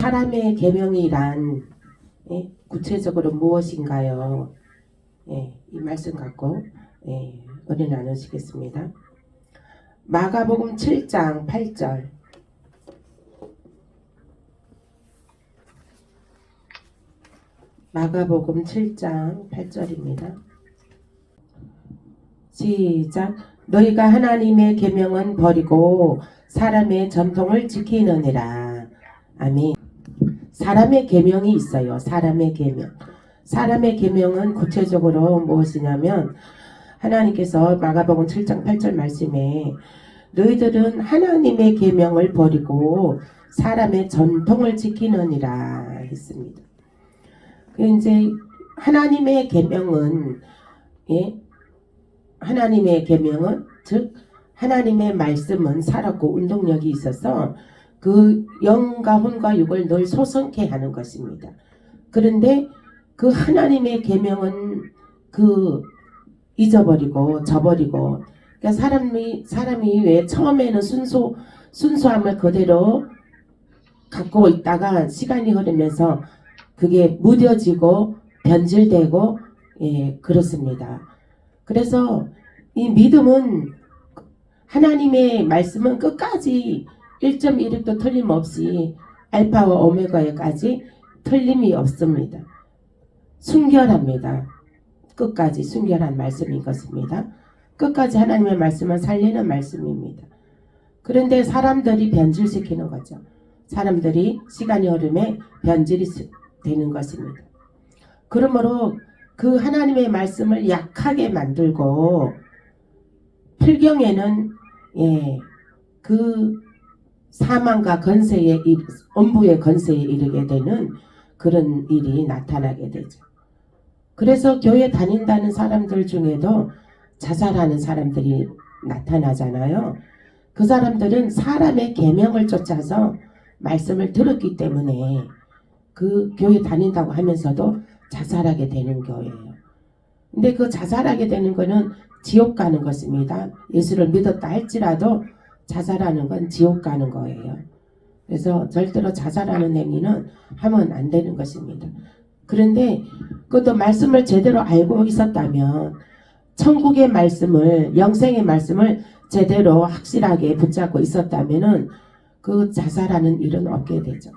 사람의 계명이란 구체적으로 무엇인가요? 이 말씀 갖고 은혜 나누시겠습니다. 마가복음 7장 8절. 마가복음 7장 8절입니다. 시작. 너희가 하나님의 계명은 버리고 사람의 전통을 지키느니라. 아멘. 사람의 계명이 있어요. 사람의 계명. 사람의 계명은 구체적으로 무엇이냐면 하나님께서 마가복음 7장 8절 말씀에 너희들은 하나님의 계명을 버리고 사람의 전통을 지키느니라 했습니다. 이제 하나님의 계명은 하나님의 계명은 즉 하나님의 말씀은 살았고 운동력이 있어서 그 영과 혼과 육을 늘 소성케 하는 것입니다. 그런데 그 하나님의 계명은 잊어버리고 저버리고 그러니까 사람이 왜 처음에는 순수함을 그대로 갖고 있다가 시간이 흐르면서 그게 무뎌지고 변질되고 그렇습니다. 그래서 이 믿음은 하나님의 말씀은 끝까지 1.1획도 틀림없이 알파와 오메가에까지 틀림이 없습니다. 순결합니다. 끝까지 순결한 말씀인 것입니다. 끝까지 하나님의 말씀은 살리는 말씀입니다. 그런데 사람들이 변질시키는 거죠. 사람들이 시간이 흐름에 변질이 되는 것입니다. 그러므로 그 하나님의 말씀을 약하게 만들고 필경에는 그 사망과 건세의 엄부의 건세에 이르게 되는 그런 일이 나타나게 되죠. 그래서 교회 다닌다는 사람들 중에도 자살하는 사람들이 나타나잖아요. 그 사람들은 사람의 계명을 쫓아서 말씀을 들었기 때문에 그 교회 다닌다고 하면서도 자살하게 되는 교회예요. 근데 그 자살하게 되는 거는 지옥 가는 것입니다. 예수를 믿었다 할지라도 자살하는 건 지옥 가는 거예요. 그래서 절대로 자살하는 행위는 하면 안 되는 것입니다. 그런데 그것도 말씀을 제대로 알고 있었다면 천국의 말씀을 영생의 말씀을 제대로 확실하게 붙잡고 있었다면은 그 자살하는 일은 없게 되죠.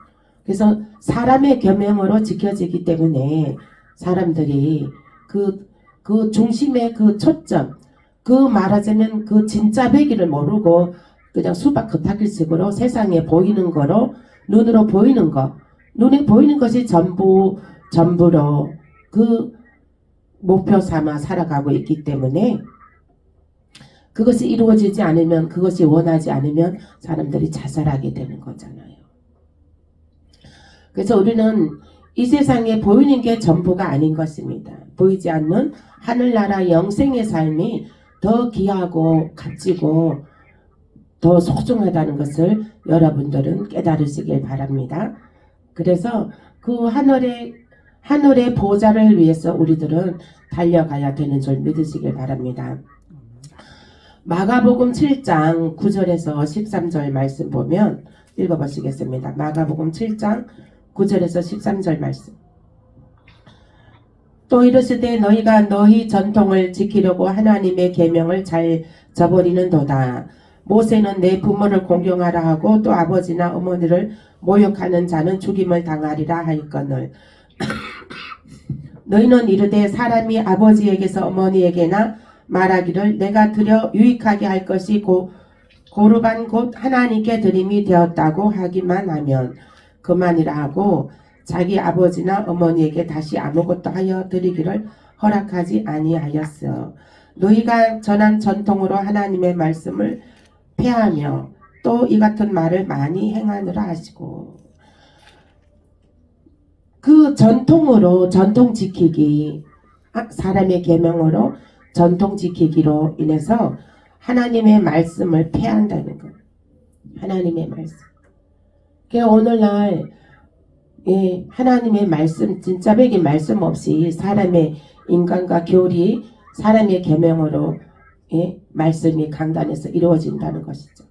그래서 사람의 계명으로 지켜지기 때문에 사람들이 그 중심의 그 초점, 그 말하자면 그 진짜 배기를 모르고 그냥 수박 겉핥기식으로 세상에 보이는 거로 눈으로 보이는 거, 눈에 보이는 것이 전부로 그 목표 삼아 살아가고 있기 때문에 그것이 이루어지지 않으면 그것이 원하지 않으면 사람들이 자살하게 되는 거잖아요. 그래서 우리는 이 세상에 보이는 게 전부가 아닌 것입니다. 보이지 않는 하늘나라 영생의 삶이 더 귀하고 값지고 더 소중하다는 것을 여러분들은 깨달으시길 바랍니다. 그래서 그 하늘의 보좌를 위해서 우리들은 달려가야 되는 줄 믿으시길 바랍니다. 마가복음 7장 9절에서 13절 말씀 보면 읽어보시겠습니다. 마가복음 7장 9절에서 13절 말씀. 또 이르시되 너희가 너희 전통을 지키려고 하나님의 계명을 잘 저버리는도다. 모세는 내 부모를 공경하라 하고 또 아버지나 어머니를 모욕하는 자는 죽임을 당하리라 하였거늘 너희는 이르되 사람이 아버지에게서 어머니에게나 말하기를 내가 드려 유익하게 할 것이 고르반 곧 하나님께 드림이 되었다고 하기만 하면 그만이라 하고 자기 아버지나 어머니에게 다시 아무것도 하여 드리기를 허락하지 아니하였어. 너희가 전한 전통으로 하나님의 말씀을 폐하며 또 이 같은 말을 많이 행하느라 하시고 그 전통으로 전통 지키기 사람의 계명으로 전통 지키기로 인해서 하나님의 말씀을 폐한다는 것. 하나님의 말씀. 그러니까 오늘날 하나님의 말씀 진짜 백인 말씀 없이 사람의 인간과 교리 사람의 계명으로 말씀이 강단에서 이루어진다는 것이죠.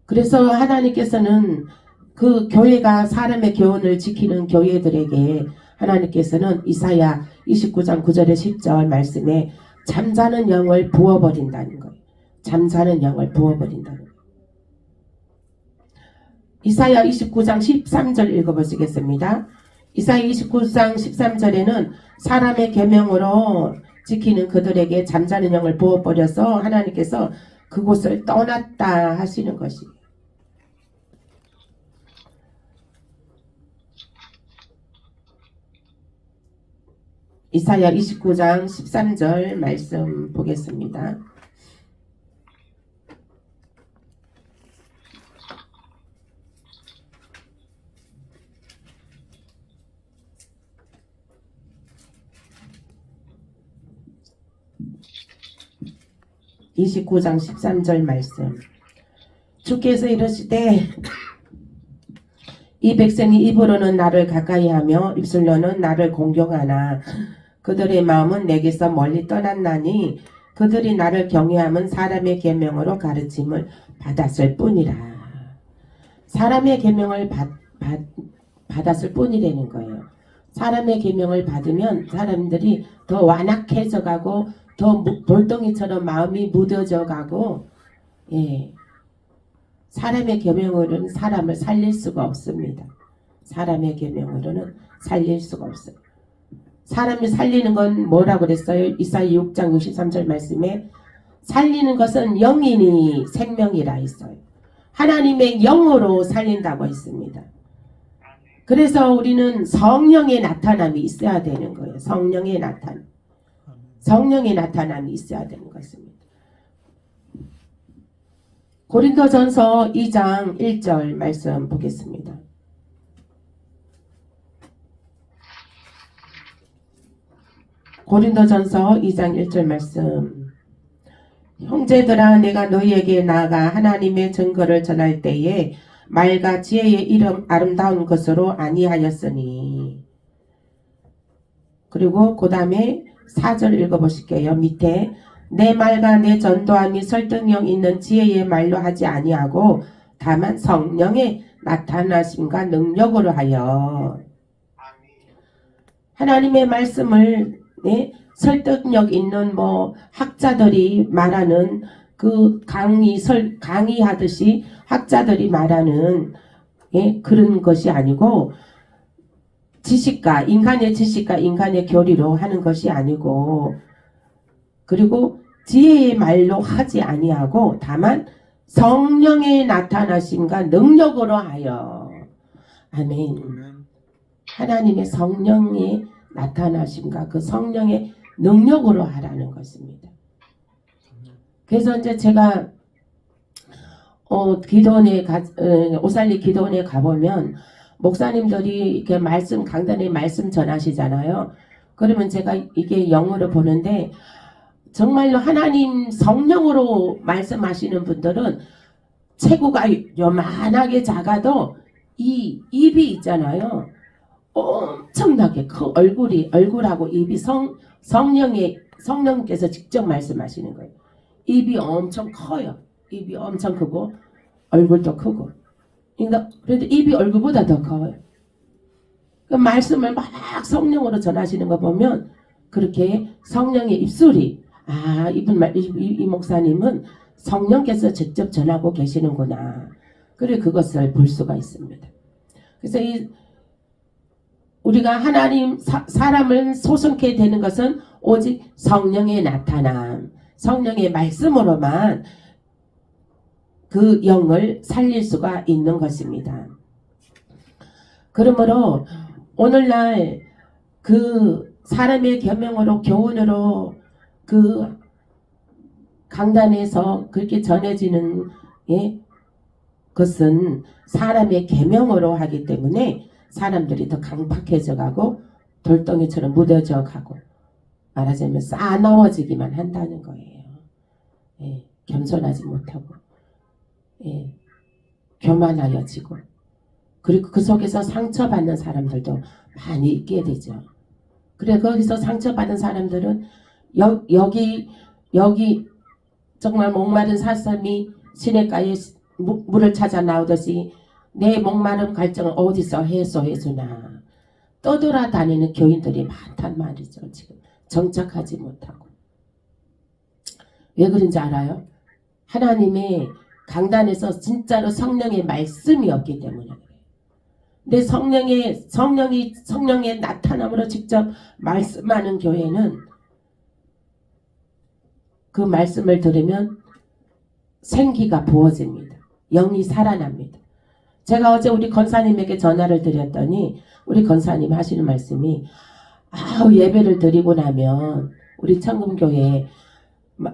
그래서 하나님께서는 그 교회가 사람의 교훈을 지키는 교회들에게 하나님께서는 이사야 29장 9절에 10절 말씀에 잠자는 영을 부어버린다는 거예요. 잠자는 영을 부어버린다는 거예요. 이사야 29장 13절 읽어보시겠습니다. 이사야 29장 13절에는 사람의 계명으로 지키는 그들에게 잠자는 영을 부어버려서 하나님께서 그곳을 떠났다 하시는 것이에요. 이사야 29장 13절 말씀 보겠습니다. (29장 13절) 말씀. 주께서 이르시되 이 백성이 입으로는 나를 가까이하며 입술로는 나를 공경하나 그들의 마음은 내게서 멀리 떠났나니 그들이 나를 경외함은 사람의 계명으로 가르침을 받았을 뿐이라. 사람의 계명을 받았을 뿐이라는 거예요. 사람의 계명을 받으면 사람들이 더 완악해져 가고 더 돌덩이처럼 마음이 무뎌져 가고, 예, 사람의 계명으로는 사람을 살릴 수가 없습니다. 사람의 계명으로는 살릴 수가 없어요. 사람을 살리는 건 뭐라고 그랬어요? 이사야 6장 63절 말씀에 살리는 것은 영이니 생명이라 했어요. 하나님의 영으로 살린다고 했습니다. 그래서 우리는 성령의 나타남이 있어야 되는 거예요. 성령의 나타남. 성령의 나타남이 있어야 되는 것입니다. 고린도전서 2장 1절 말씀 보겠습니다. 고린도전서 2장 1절 말씀. 형제들아 내가 너희에게 나아가 하나님의 증거를 전할 때에 말과 지혜의 이름 아름다운 것으로 아니하였으니. 그리고 그 다음에 4절 읽어보실게요. 밑에 내 말과 내 전도함이 설득력 있는 지혜의 말로 하지 아니하고 다만 성령의 나타나심과 능력으로 하여. 하나님의 말씀을, 네, 설득력 있는 학자들이 말하는 그 강의하듯이 학자들이 말하는, 예, 그런 것이 아니고 인간의 지식과 인간의 교리로 하는 것이 아니고, 그리고 지혜의 말로 하지 아니하고 다만 성령의 나타나심과 능력으로 하여. 아멘. 하나님의 성령의 나타나심과 그 성령의 능력으로 하라는 것입니다. 그래서 이제 제가 오살리 기도원에 가보면 목사님들이 이렇게 강단에 말씀 전하시잖아요. 그러면 제가 이게 영어로 보는데 정말로 하나님 성령으로 말씀하시는 분들은 체구가 요만하게 작아도 이 입이 있잖아요. 엄청나게 얼굴하고 입이 성령께서 직접 말씀하시는 거예요. 입이 엄청 커요. 입이 엄청 크고 얼굴도 크고. 그러니까 그래도 입이 얼굴보다 더 커요. 그 말씀을 막 성령으로 전하시는 거 보면 그렇게 성령의 입술이, 이 목사님은 성령께서 직접 전하고 계시는구나. 그래, 그것을 볼 수가 있습니다. 그래서 우리가 사람을 소성케 되는 것은 오직 성령의 나타남, 성령의 말씀으로만 그 영을 살릴 수가 있는 것입니다. 그러므로 오늘날 그 사람의 계명으로 교훈으로 그 강단에서 그렇게 전해지는, 예, 것은 사람의 계명으로 하기 때문에 사람들이 더 강팍해져 가고 돌덩이처럼 무뎌져 가고 말하자면 싸나워지기만 한다는 거예요. 예, 겸손하지 못하고, 예, 교만하여지고, 그리고 그 속에서 상처받는 사람들도 많이 있게 되죠. 그래, 거기서 상처받은 사람들은 여기 정말 목마른 사슴이 시냇가에 물을 찾아 나오듯이 내 목마른 갈증을 어디서 해소해주나 떠돌아다니는 교인들이 많단 말이죠. 지금 정착하지 못하고. 왜 그런지 알아요? 하나님의 강단에서 진짜로 성령의 말씀이 없기 때문에 그래요. 근데 성령의 나타남으로 직접 말씀하는 교회는 그 말씀을 들으면 생기가 부어집니다. 영이 살아납니다. 제가 어제 우리 권사님에게 전화를 드렸더니 우리 권사님 하시는 말씀이 예배를 드리고 나면 우리 청금교회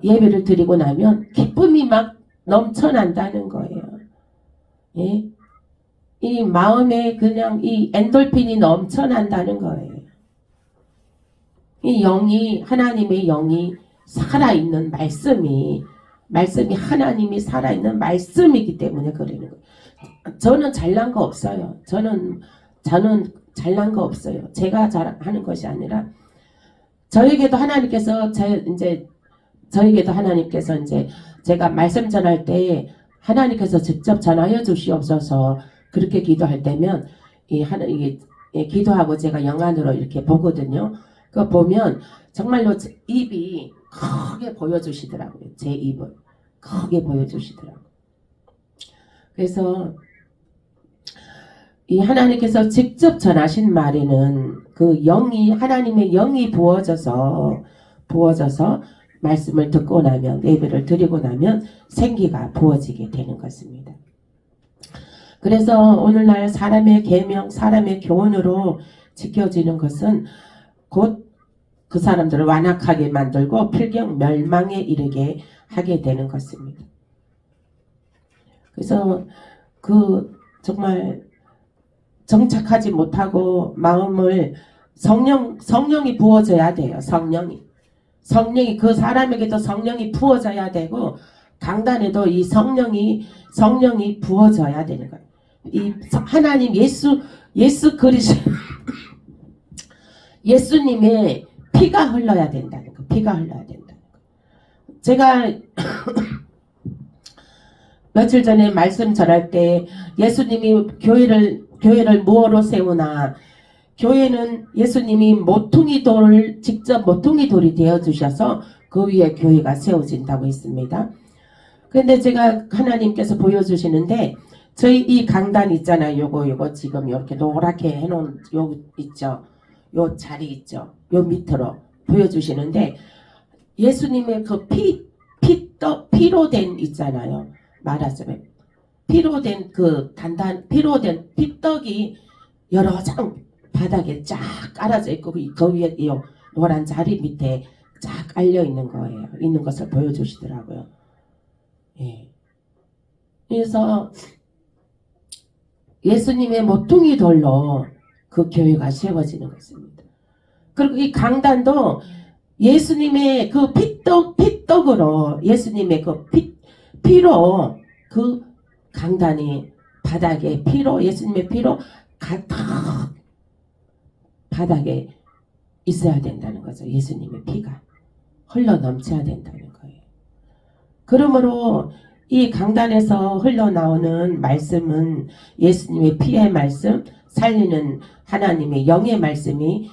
예배를 드리고 나면 기쁨이 막 넘쳐난다는 거예요. 예? 이 마음에 그냥 이 엔돌핀이 넘쳐난다는 거예요. 이 영이 하나님의 영이 살아있는 말씀이 하나님이 살아있는 말씀이기 때문에 그러는 거예요. 저는 잘난 거 없어요. 저는 잘난 거 없어요. 제가 잘하는 것이 아니라 저에게도 하나님께서 이제 제가 말씀 전할 때 하나님께서 직접 전하여 주시옵소서 그렇게 기도할 때면 기도하고 제가 영안으로 이렇게 보거든요. 그거 보면 정말로 입이 크게 보여주시더라고요. 제 입을 크게 보여주시더라고요. 그래서 이 하나님께서 직접 전하신 말에는 그 하나님의 영이 부어져서 말씀을 듣고 나면 예배를 드리고 나면 생기가 부어지게 되는 것입니다. 그래서 오늘날 사람의 계명, 사람의 교훈으로 지켜지는 것은 곧 그 사람들을 완악하게 만들고 필경 멸망에 이르게 하게 되는 것입니다. 그래서 정말 정착하지 못하고 마음을 성령이 부어져야 돼요. 성령이 그 사람에게도 성령이 부어져야 되고 강단에도 이 성령이 부어져야 되는 거예요. 이 하나님 예수 그리스도 예수님의 피가 흘러야 된다는 거. 피가 흘러야 된다는 거. 제가 며칠 전에 말씀 전할 때 예수님이 교회를 무엇으로 세우나 교회는 예수님이 직접 모퉁이 돌이 되어 주셔서 그 위에 교회가 세워진다고 했습니다. 그런데 제가 하나님께서 보여주시는데 저희 이 강단 있잖아요. 요거 지금 이렇게 노랗게 해놓은 요 있죠. 요 자리 있죠. 요 밑으로 보여주시는데 예수님의 그 피로 된 있잖아요. 말하자면 피로 된 피떡이 여러 장 바닥에 쫙 깔아져 있고 그 위에 이 노란 자리 밑에 쫙 깔려 있는 거예요. 있는 것을 보여주시더라고요. 예. 그래서 예수님의 모퉁이 돌로 그 교회가 세워지는 것입니다. 그리고 이 강단도 예수님의 그 피떡으로 예수님의 그 피로 그 강단이 바닥에 예수님의 피로 가득 바닥에 있어야 된다는 거죠. 예수님의 피가 흘러 넘쳐야 된다는 거예요. 그러므로 이 강단에서 흘러나오는 말씀은 예수님의 피의 말씀, 살리는 하나님의 영의 말씀이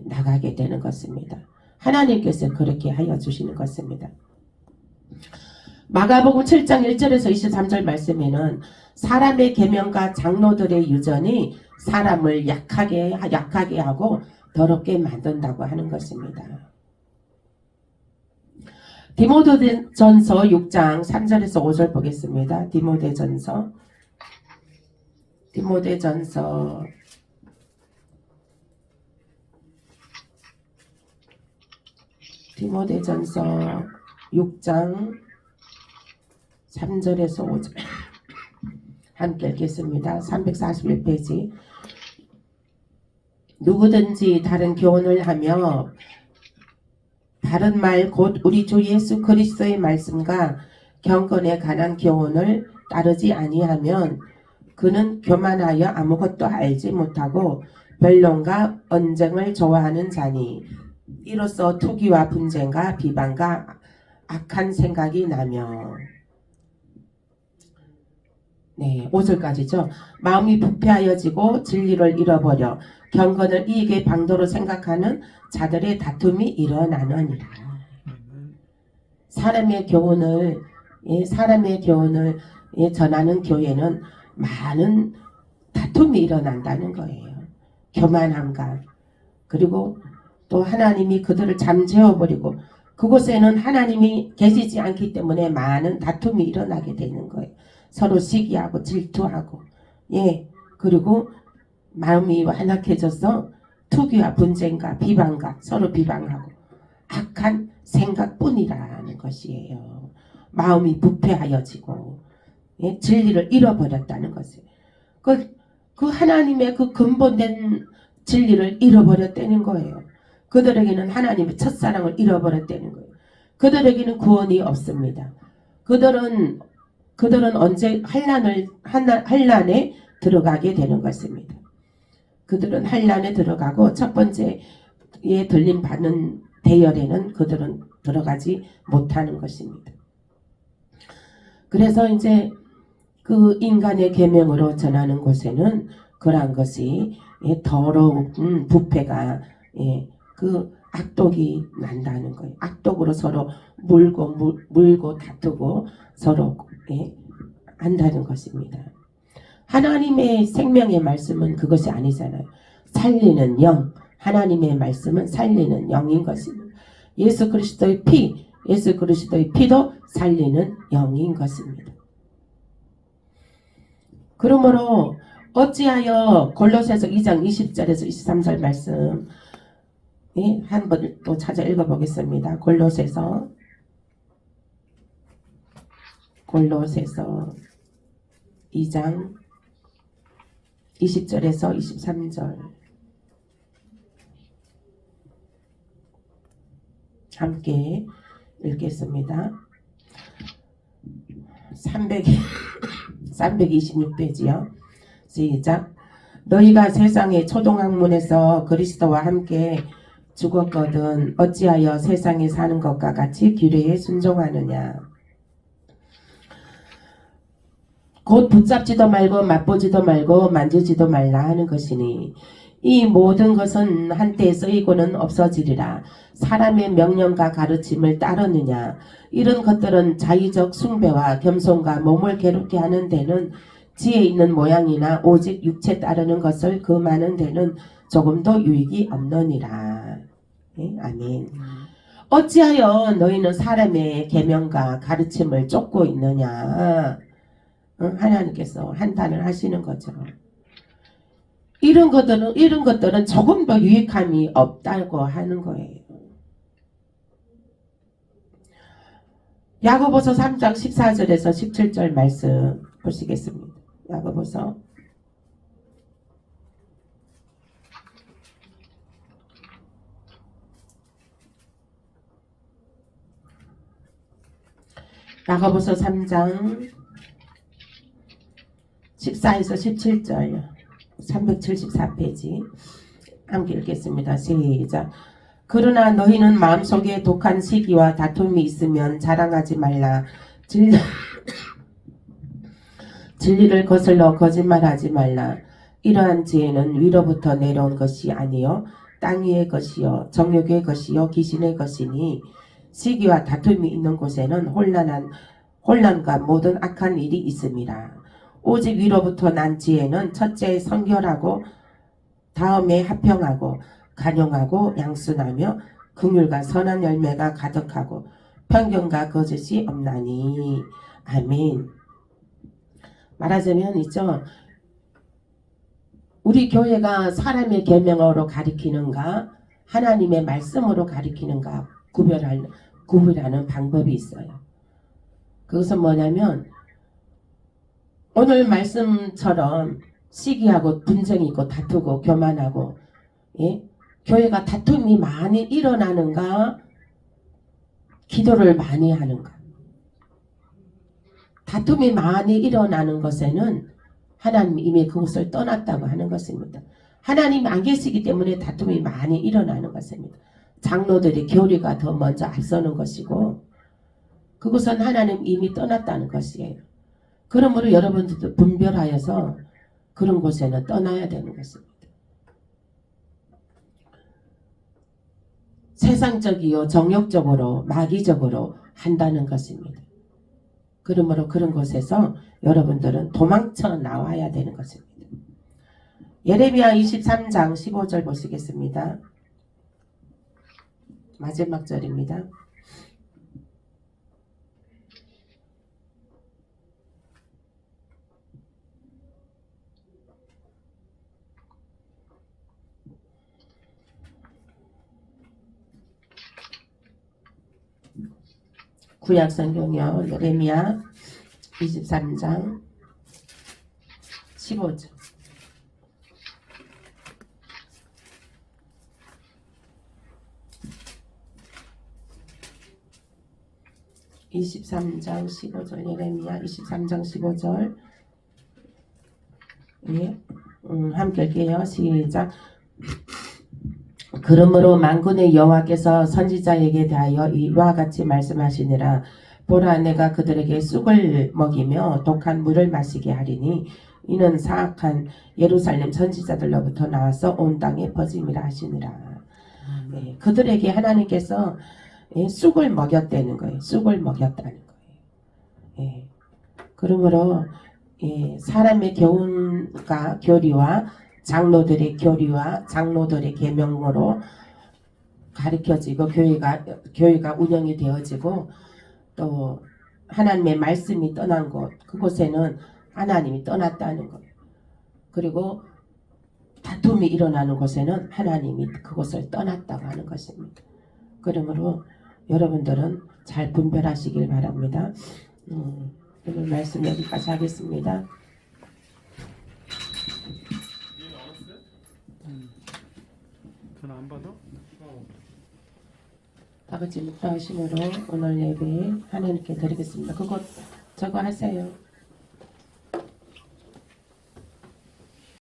나가게 되는 것입니다. 하나님께서 그렇게 하여 주시는 것입니다. 마가복음 7장 1절에서 23절 말씀에는 사람의 계명과 장로들의 유전이 사람을 약하게 하고 더럽게 만든다고 하는 것입니다. 디모데전서 6장 3절에서 5절 보겠습니다. 디모데전서 6장 3절에서 5절 함께 읽겠습니다. 341페이지. 누구든지 다른 교훈을 하며 다른 말 곧 우리 주 예수 그리스도의 말씀과 경건에 관한 교훈을 따르지 아니하면 그는 교만하여 아무것도 알지 못하고 변론과 언쟁을 좋아하는 자니 이로써 투기와 분쟁과 비방과 악한 생각이 나며 네, 5절까지죠. 마음이 부패하여지고 진리를 잃어버려 경건을 이익의 방도로 생각하는 자들의 다툼이 일어나느니라. 사람의 교훈을 전하는 교회는 많은 다툼이 일어난다는 거예요. 교만함과 그리고 또 하나님이 그들을 잠재워버리고 그곳에는 하나님이 계시지 않기 때문에 많은 다툼이 일어나게 되는 거예요. 서로 시기하고 질투하고 그리고 마음이 완악해져서 투기와 분쟁과 비방과 서로 비방하고 악한 생각뿐이라는 것이에요. 마음이 부패하여지고 진리를 잃어버렸다는 것이에요. 그 하나님의 그 근본된 진리를 잃어버렸다는 거예요. 그들에게는 하나님의 첫사랑을 잃어버렸다는 거예요. 그들에게는 구원이 없습니다. 그들은 언제 환난에 들어가게 되는 것입니다. 그들은 환난에 들어가고 첫 번째에 들림 받는 대열에는 그들은 들어가지 못하는 것입니다. 그래서 이제 그 인간의 계명으로 전하는 곳에는 그러한 것이 더러운 부패가 그 악독이 난다는 거예요. 악독으로 서로 물고 다투고 서로 한다는 것입니다. 하나님의 생명의 말씀은 그것이 아니잖아요. 살리는 영, 하나님의 말씀은 살리는 영인 것입니다. 예수 그리스도의 피도 살리는 영인 것입니다. 그러므로 어찌하여 골로새서 2장 20절에서 23절 말씀 한번 또 찾아 읽어보겠습니다. 골로새서 2장 20절에서 23절 함께 읽겠습니다. 326페이지요. 시작. 너희가 세상의 초동학문에서 그리스도와 함께 죽었거든 어찌하여 세상에 사는 것과 같이 규례에 순종하느냐. 곧 붙잡지도 말고 맛보지도 말고 만지지도 말라 하는 것이니 이 모든 것은 한때 쓰이고는 없어지리라. 사람의 명령과 가르침을 따르느냐. 이런 것들은 자의적 숭배와 겸손과 몸을 괴롭게 하는 데는 지혜 있는 모양이나 오직 육체 따르는 것을 금하는 데는 조금도 유익이 없느니라. 아멘. 어찌하여 너희는 사람의 계명과 가르침을 쫓고 있느냐. 하나님께서 한탄을 하시는 거죠. 이런 것들은 조금 더 유익함이 없다고 하는 거예요. 야고보서 3장 14절에서 17절 말씀 보시겠습니다. 야고보서 3장 14에서 17절 374페이지 함께 읽겠습니다. 시작. 그러나 너희는 마음속에 독한 시기와 다툼이 있으면 자랑하지 말라. 진리를 거슬러 거짓말하지 말라. 이러한 지혜는 위로부터 내려온 것이 아니요 땅 위의 것이요 정욕의 것이요 귀신의 것이니 시기와 다툼이 있는 곳에는 혼란과 모든 악한 일이 있습니다. 오직 위로부터 난 지혜는 첫째 성결하고 다음에 화평하고 간용하고 양순하며 긍휼과 선한 열매가 가득하고 편견과 거짓이 없나니. 아멘. 말하자면 있죠. 우리 교회가 사람의 계명으로 가리키는가 하나님의 말씀으로 가리키는가 구별하는 방법이 있어요. 그것은 뭐냐면 오늘 말씀처럼 시기하고 분쟁이 있고 다투고 교만하고 교회가 다툼이 많이 일어나는가 기도를 많이 하는가. 다툼이 많이 일어나는 것에는 하나님이 이미 그곳을 떠났다고 하는 것입니다. 하나님이 안 계시기 때문에 다툼이 많이 일어나는 것입니다. 장로들의 교리가 더 먼저 앞서는 것이고 그곳은 하나님 이미 떠났다는 것이에요. 그러므로 여러분들도 분별하여서 그런 곳에는 떠나야 되는 것입니다. 세상적이요 정욕적으로 마귀적으로 한다는 것입니다. 그러므로 그런 곳에서 여러분들은 도망쳐 나와야 되는 것입니다. 예레미야 23장 15절 보시겠습니다. 마지막 절입니다. 구약성경이요. 예레미야 23장 15절. 예레미야 23장 15절. 예, 함께 읽게요. 시작. 그러므로 만군의 여호와께서 선지자에게 대하여 이와 같이 말씀하시니라. 보라, 내가 그들에게 쑥을 먹이며 독한 물을 마시게 하리니 이는 사악한 예루살렘 선지자들로부터 나와서 온 땅에 퍼짐이라 하시니라. 예, 그들에게 하나님께서 쑥을 먹였다는 거예요. 쑥을 먹였다는 거예요. 예, 그러므로 사람의 교훈과 교리와 장로들의 교리와 장로들의 계명으로 가르쳐지고 교회가 운영이 되어지고 또 하나님의 말씀이 떠난 곳, 그곳에는 하나님이 떠났다는 거예요. 그리고 다툼이 일어나는 곳에는 하나님이 그곳을 떠났다고 하는 것입니다. 그러므로 여러분들은 잘 분별하시길 바랍니다. 오늘 말씀 여기까지 하겠습니다. 전화 안 받아? 다 같이 묵상하심으로 오늘 예배 하나님께 드리겠습니다. 그거 저거 하세요.